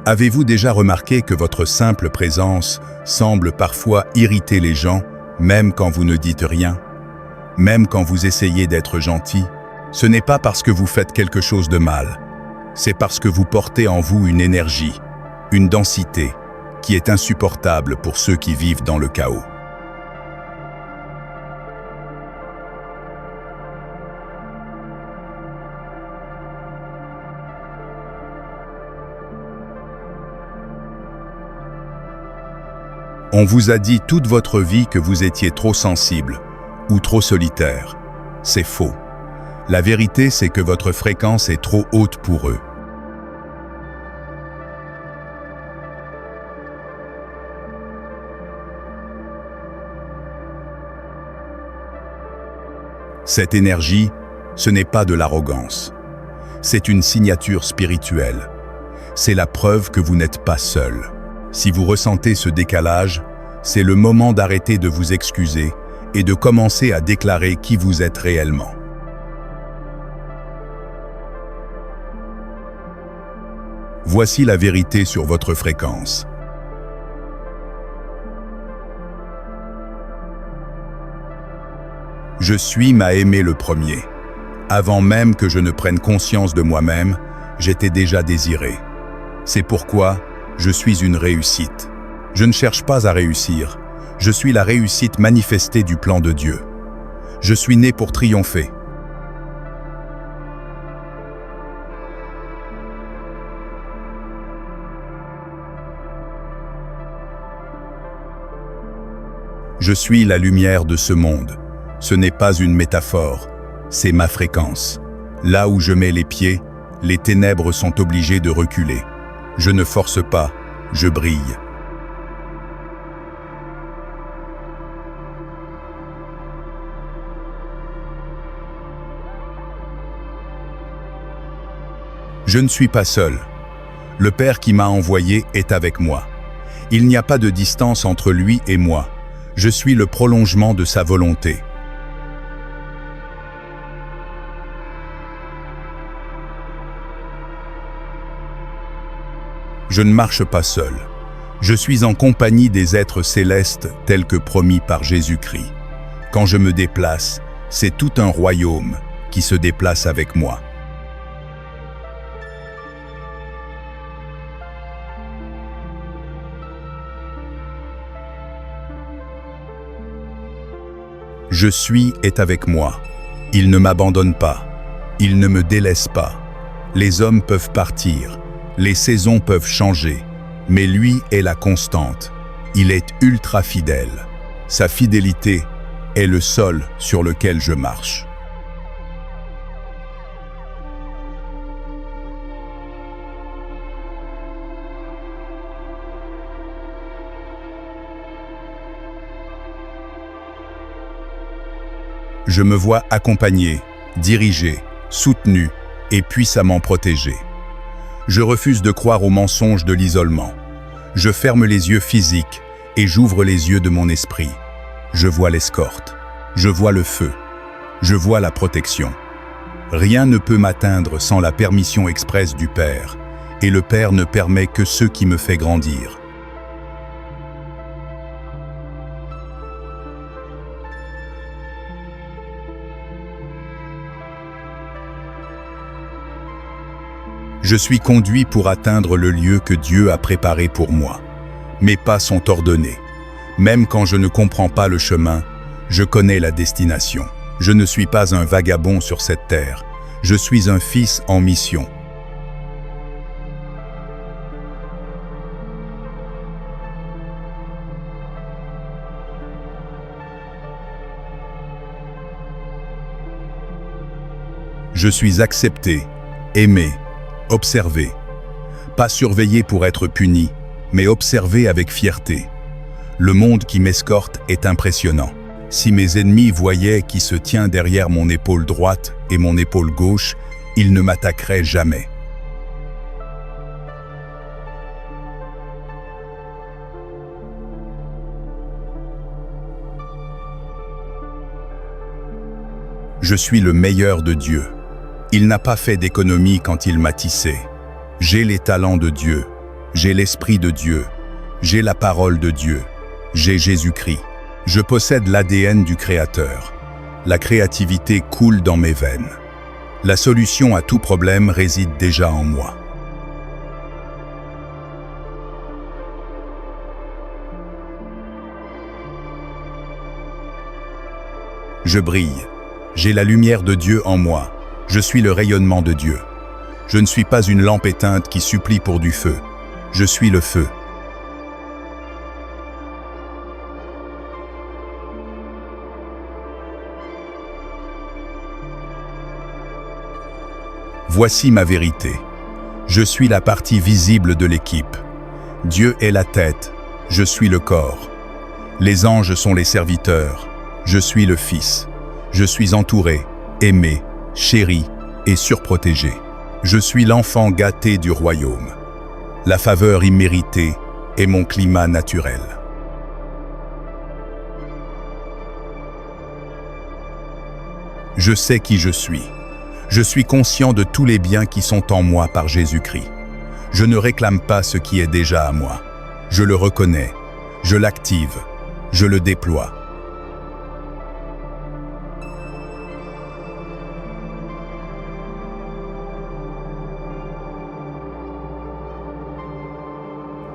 Avez-vous déjà remarqué que votre simple présence semble parfois irriter les gens, même quand vous ne dites rien? Même quand vous essayez d'être gentil? Ce n'est pas parce que vous faites quelque chose de mal, c'est parce que vous portez en vous une énergie, une densité, qui est insupportable pour ceux qui vivent dans le chaos. On vous a dit toute votre vie que vous étiez trop sensible ou trop solitaire. C'est faux. La vérité, c'est que votre fréquence est trop haute pour eux. Cette énergie, ce n'est pas de l'arrogance. C'est une signature spirituelle. C'est la preuve que vous n'êtes pas seul. Si vous ressentez ce décalage, c'est le moment d'arrêter de vous excuser et de commencer à déclarer qui vous êtes réellement. Voici la vérité sur votre fréquence. Je suis m'a aimé le premier. Avant même que je ne prenne conscience de moi-même, j'étais déjà désiré. C'est pourquoi je suis une réussite. Je ne cherche pas à réussir. Je suis la réussite manifestée du plan de Dieu. Je suis né pour triompher. Je suis la lumière de ce monde. Ce n'est pas une métaphore, c'est ma fréquence. Là où je mets les pieds, les ténèbres sont obligées de reculer. Je ne force pas, je brille. Je ne suis pas seul. Le Père qui m'a envoyé est avec moi. Il n'y a pas de distance entre lui et moi. Je suis le prolongement de sa volonté. Je ne marche pas seul. Je suis en compagnie des êtres célestes tels que promis par Jésus-Christ. Quand je me déplace, c'est tout un royaume qui se déplace avec moi. Je suis est avec moi. Il ne m'abandonne pas. Il ne me délaisse pas. Les hommes peuvent partir. Les saisons peuvent changer. Mais lui est la constante. Il est ultra fidèle. Sa fidélité est le sol sur lequel je marche. Je me vois accompagné, dirigé, soutenu et puissamment protégé. Je refuse de croire aux mensonges de l'isolement. Je ferme les yeux physiques et j'ouvre les yeux de mon esprit. Je vois l'escorte. Je vois le feu. Je vois la protection. Rien ne peut m'atteindre sans la permission expresse du Père, et le Père ne permet que ce qui me fait grandir. Je suis conduit pour atteindre le lieu que Dieu a préparé pour moi. Mes pas sont ordonnés. Même quand je ne comprends pas le chemin, je connais la destination. Je ne suis pas un vagabond sur cette terre. Je suis un fils en mission. Je suis accepté, aimé, observé. Pas surveillé pour être puni, mais observé avec fierté. Le monde qui m'escorte est impressionnant. Si mes ennemis voyaient qui se tient derrière mon épaule droite et mon épaule gauche, ils ne m'attaqueraient jamais. Je suis le meilleur de Dieu. Il n'a pas fait d'économie quand il m'a tissé. J'ai les talents de Dieu. J'ai l'Esprit de Dieu. J'ai la parole de Dieu. J'ai Jésus-Christ. Je possède l'ADN du Créateur. La créativité coule dans mes veines. La solution à tout problème réside déjà en moi. Je brille. J'ai la lumière de Dieu en moi. Je suis le rayonnement de Dieu. Je ne suis pas une lampe éteinte qui supplie pour du feu. Je suis le feu. Voici ma vérité. Je suis la partie visible de l'équipe. Dieu est la tête, je suis le corps. Les anges sont les serviteurs, je suis le Fils. Je suis entouré, aimé, chéri et surprotégé. Je suis l'enfant gâté du royaume. La faveur imméritée est mon climat naturel. Je sais qui je suis. Je suis conscient de tous les biens qui sont en moi par Jésus-Christ. Je ne réclame pas ce qui est déjà à moi. Je le reconnais, je l'active, je le déploie.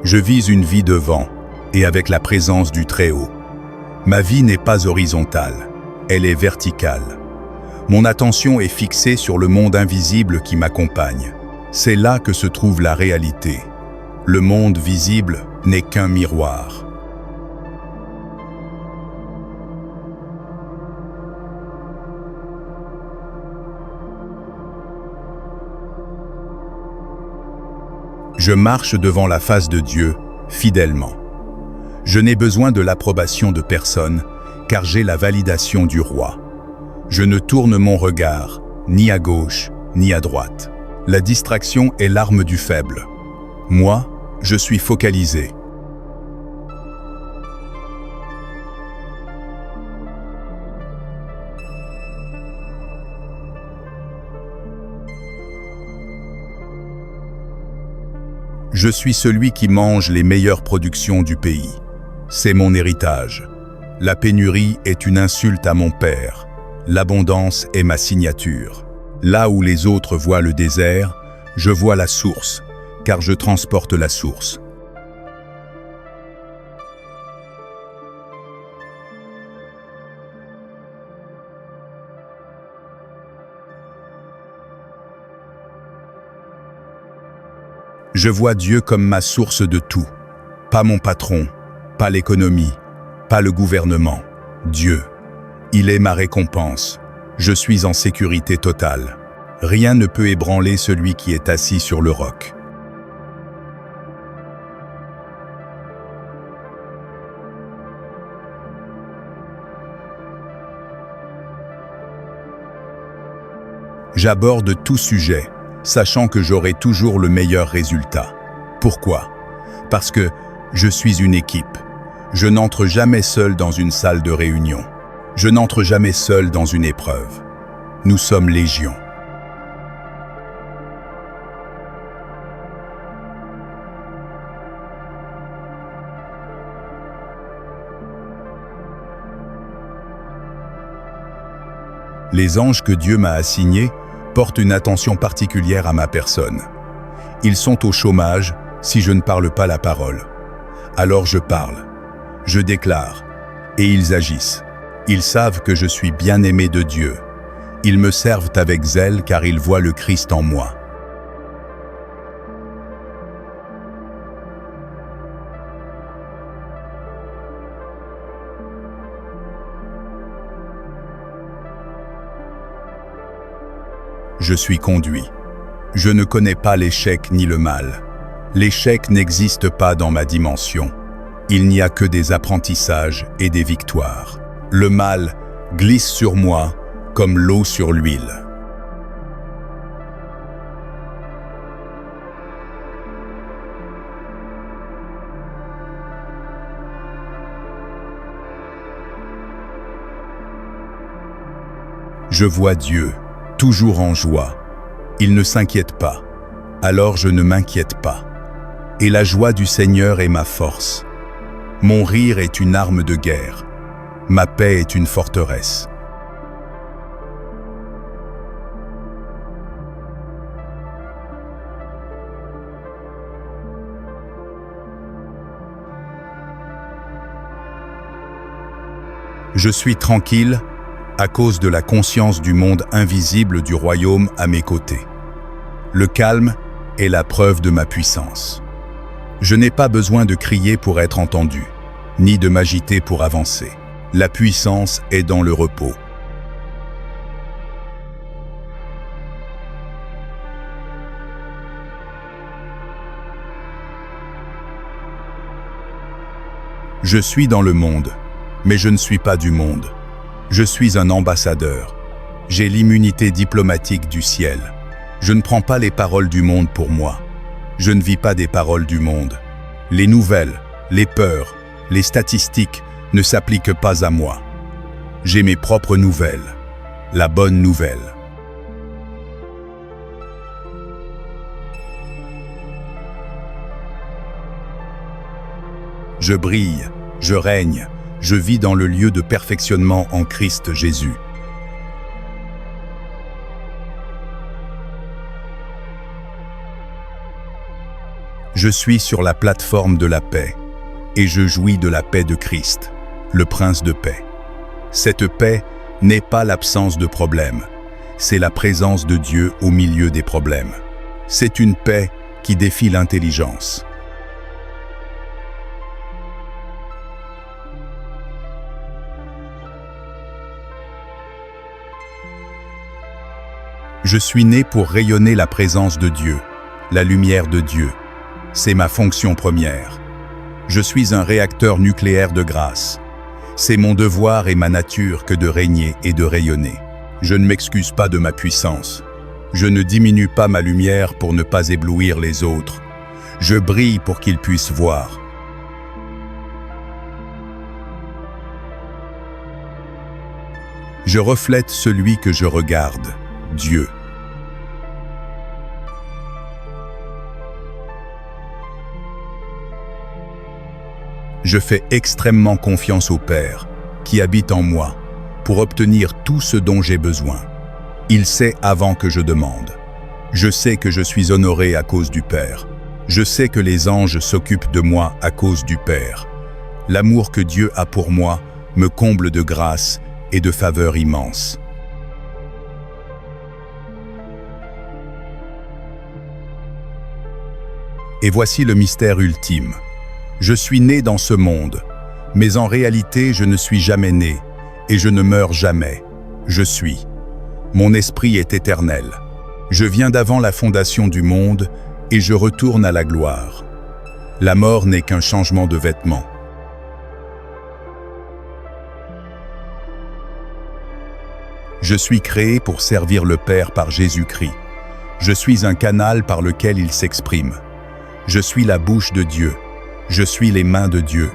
Je vis une vie devant et avec la présence du Très-Haut. Ma vie n'est pas horizontale, elle est verticale. Mon attention est fixée sur le monde invisible qui m'accompagne. C'est là que se trouve la réalité. Le monde visible n'est qu'un miroir. Je marche devant la face de Dieu, fidèlement. Je n'ai besoin de l'approbation de personne, car j'ai la validation du Roi. Je ne tourne mon regard, ni à gauche, ni à droite. La distraction est l'arme du faible. Moi, je suis focalisé. Je suis celui qui mange les meilleures productions du pays. C'est mon héritage. La pénurie est une insulte à mon père. L'abondance est ma signature. Là où les autres voient le désert, je vois la source, car je transporte la source. Je vois Dieu comme ma source de tout. Pas mon patron, pas l'économie, pas le gouvernement. Dieu. Il est ma récompense. Je suis en sécurité totale. Rien ne peut ébranler celui qui est assis sur le roc. J'aborde tout sujet, sachant que j'aurai toujours le meilleur résultat. Pourquoi? Parce que je suis une équipe. Je n'entre jamais seul dans une salle de réunion. Je n'entre jamais seul dans une épreuve. Nous sommes légion. Les anges que Dieu m'a assignés portent une attention particulière à ma personne. Ils sont au chômage si je ne parle pas la parole. Alors je parle, je déclare, et ils agissent. Ils savent que je suis bien-aimé de Dieu. Ils me servent avec zèle car ils voient le Christ en moi. Je suis conduit. Je ne connais pas l'échec ni le mal. L'échec n'existe pas dans ma dimension. Il n'y a que des apprentissages et des victoires. Le mal glisse sur moi comme l'eau sur l'huile. Je vois Dieu, toujours en joie. Il ne s'inquiète pas, alors je ne m'inquiète pas. et la joie du Seigneur est ma force. Mon rire est une arme de guerre. Ma paix est une forteresse. Je suis tranquille à cause de la conscience du monde invisible du royaume à mes côtés. Le calme est la preuve de ma puissance. Je n'ai pas besoin de crier pour être entendu, ni de m'agiter pour avancer. La puissance est dans le repos. Je suis dans le monde, mais je ne suis pas du monde. Je suis un ambassadeur. J'ai l'immunité diplomatique du ciel. Je ne prends pas les paroles du monde pour moi. Je ne vis pas des paroles du monde. Les nouvelles, les peurs, les statistiques ne s'appliquent pas à moi. J'ai mes propres nouvelles. La bonne nouvelle. Je brille, je règne, je vis dans le lieu de perfectionnement en Christ Jésus. Je suis sur la plateforme de la paix, et je jouis de la paix de Christ, le Prince de paix. Cette paix n'est pas l'absence de problèmes, c'est la présence de Dieu au milieu des problèmes. C'est une paix qui défie l'intelligence. Je suis né pour rayonner la présence de Dieu, la lumière de Dieu. C'est ma fonction première. Je suis un réacteur nucléaire de grâce. C'est mon devoir et ma nature que de régner et de rayonner. Je ne m'excuse pas de ma puissance. Je ne diminue pas ma lumière pour ne pas éblouir les autres. Je brille pour qu'ils puissent voir. Je reflète celui que je regarde, Dieu. Je fais extrêmement confiance au Père, qui habite en moi, pour obtenir tout ce dont j'ai besoin. Il sait avant que je demande. Je sais que je suis honoré à cause du Père. Je sais que les anges s'occupent de moi à cause du Père. L'amour que Dieu a pour moi me comble de grâce et de faveurs immenses. Et voici le mystère ultime. Je suis né dans ce monde, mais en réalité je ne suis jamais né, et je ne meurs jamais. Je suis. Mon esprit est éternel. Je viens d'avant la fondation du monde, et je retourne à la gloire. La mort n'est qu'un changement de vêtements. Je suis créé pour servir le Père par Jésus-Christ. Je suis un canal par lequel il s'exprime. Je suis la bouche de Dieu. Je suis les mains de Dieu.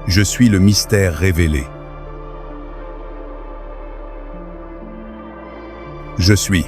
Je suis le mystère révélé. Je suis.